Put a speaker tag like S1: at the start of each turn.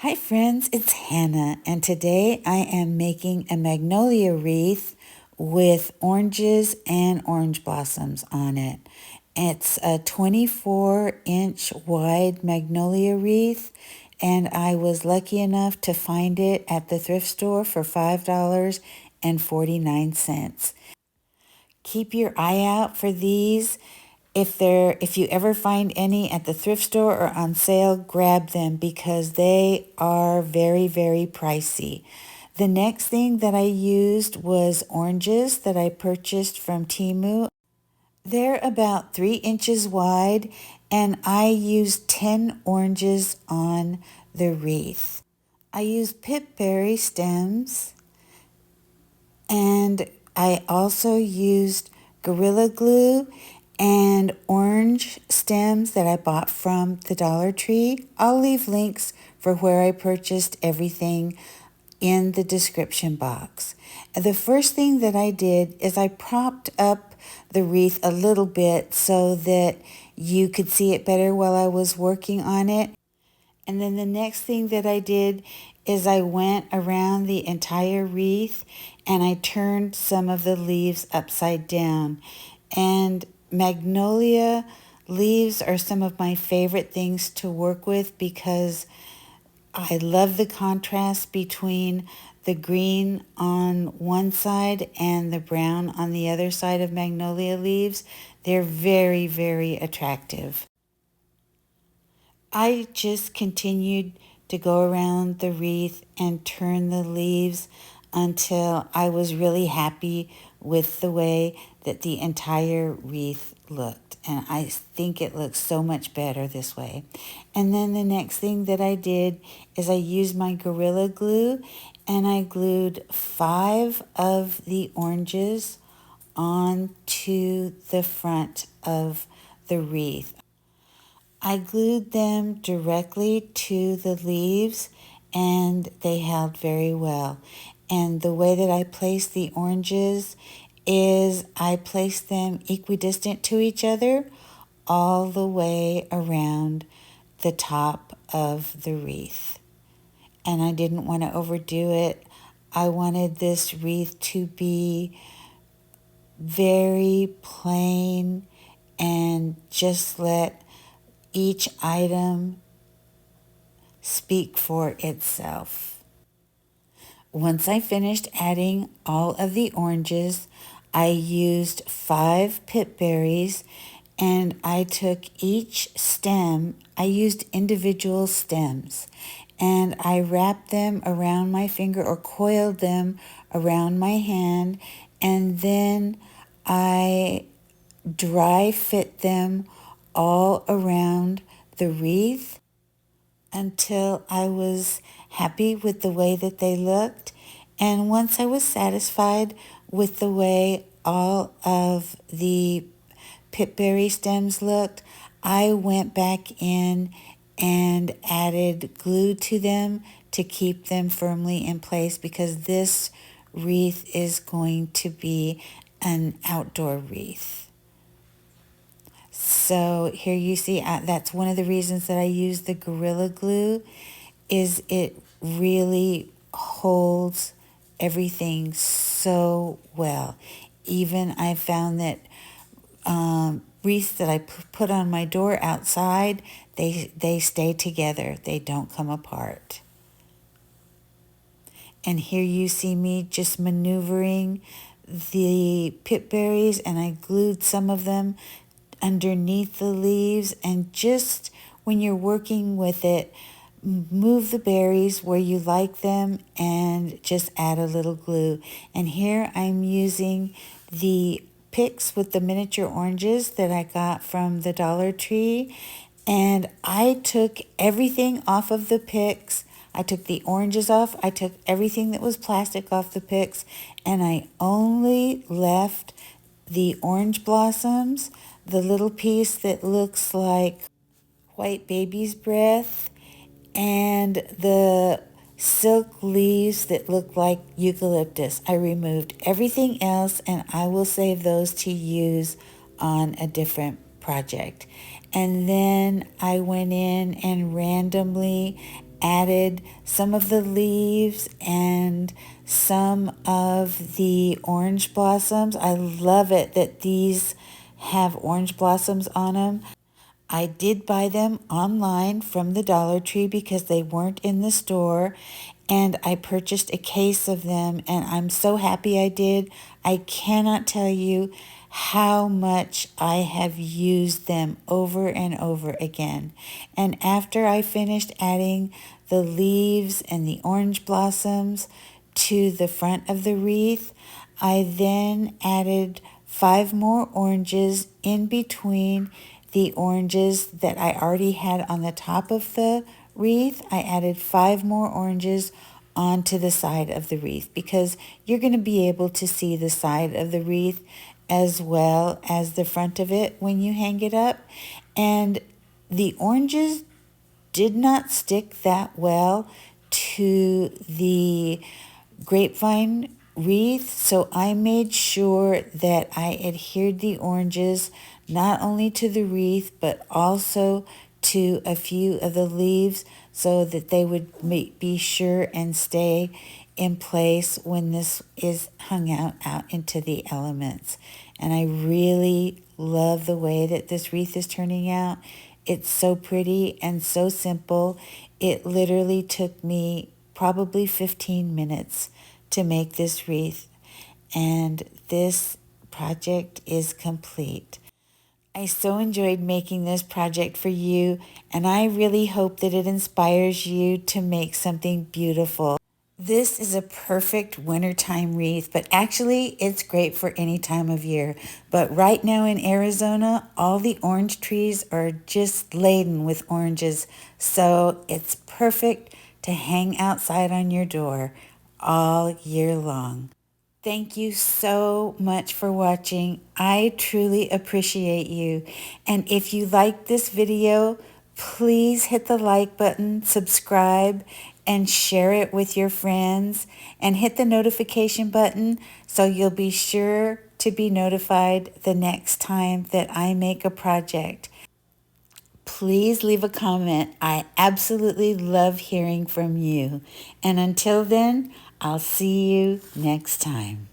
S1: Hi friends, it's Hannah, and today I am making a magnolia wreath with oranges and orange blossoms on it. It's a 24-inch wide magnolia wreath, and I was lucky enough to find it at the thrift store for $5.49. Keep your eye out for these. If you ever find any at the thrift store or on sale, grab them because they are very, very pricey. The next thing that I used was oranges that I purchased from Temu. They're about 3 inches wide, and I used 10 oranges on the wreath. I used pipberry stems, and I also used Gorilla Glue and orange stems that I bought from the Dollar Tree. I'll leave links for where I purchased everything in the description box. And the first thing that I did is I propped up the wreath a little bit so that you could see it better while I was working on it. And then the next thing that I did is I went around the entire wreath and I turned some of the leaves upside down. And magnolia leaves are some of my favorite things to work with because I love the contrast between the green on one side and the brown on the other side of magnolia leaves. They're very, very attractive. I just continued to go around the wreath and turn the leaves until I was really happy with the way that the entire wreath looked. And I think it looks so much better this way. And then the next thing that I did is I used my Gorilla Glue and I glued 5 of the oranges onto the front of the wreath. I glued them directly to the leaves and they held very well. And the way that I placed the oranges is I placed them equidistant to each other all the way around the top of the wreath. And I didn't want to overdo it. I wanted this wreath to be very plain and just let each item speak for itself. Once I finished adding all of the oranges, I used 5 pip berries and I took each stem, I used individual stems, and I wrapped them around my finger or coiled them around my hand, and then I dry fit them all around the wreath until I was happy with the way that they looked. And once I was satisfied with the way all of the pipberry stems looked, I went back in and added glue to them to keep them firmly in place because this wreath is going to be an outdoor wreath. So here you see, that's one of the reasons that I use the Gorilla Glue, is it really holds everything so well. Even I found that wreaths that I put on my door outside, they stay together. They don't come apart. And here you see me just maneuvering the pipberries, and I glued some of them underneath the leaves, and just when you're working with it, move the berries where you like them and just add a little glue. And here I'm using the picks with the miniature oranges that I got from the Dollar Tree, and I took everything off of the picks. I took the oranges off, I took everything that was plastic off the picks, and I only left the orange blossoms, the little piece that looks like white baby's breath, and the silk leaves that look like eucalyptus. I removed everything else, and I will save those to use on a different project. And then I went in and randomly added some of the leaves and some of the orange blossoms. I love it that these have orange blossoms on them. I did buy them online from the Dollar Tree because they weren't in the store, and I purchased a case of them, and I'm so happy I did. I cannot tell you how much I have used them over and over again. And after I finished adding the leaves and the orange blossoms to the front of the wreath, I then added 5 more oranges in between the oranges that I already had on the top of the wreath. I added 5 more oranges onto the side of the wreath because you're going to be able to see the side of the wreath as well as the front of it when you hang it up. And the oranges did not stick that well to the grapevine wreath, so I made sure that I adhered the oranges not only to the wreath but also to a few of the leaves so that they would be sure and stay in place when this is hung out into the elements. And I really love the way that this wreath is turning out. It's so pretty and so simple. It literally took me probably 15 minutes to make this wreath, and this project is complete. I so enjoyed making this project for you, and I really hope that it inspires you to make something beautiful. This is a perfect wintertime wreath, but actually it's great for any time of year. But right now in Arizona, all the orange trees are just laden with oranges, so it's perfect to hang outside on your door all year long. Thank you so much for watching. I truly appreciate you. And if you like this video, please hit the like button, subscribe, and share it with your friends. And hit the notification button so you'll be sure to be notified the next time that I make a project. Please leave a comment. I absolutely love hearing from you. And until then, I'll see you next time.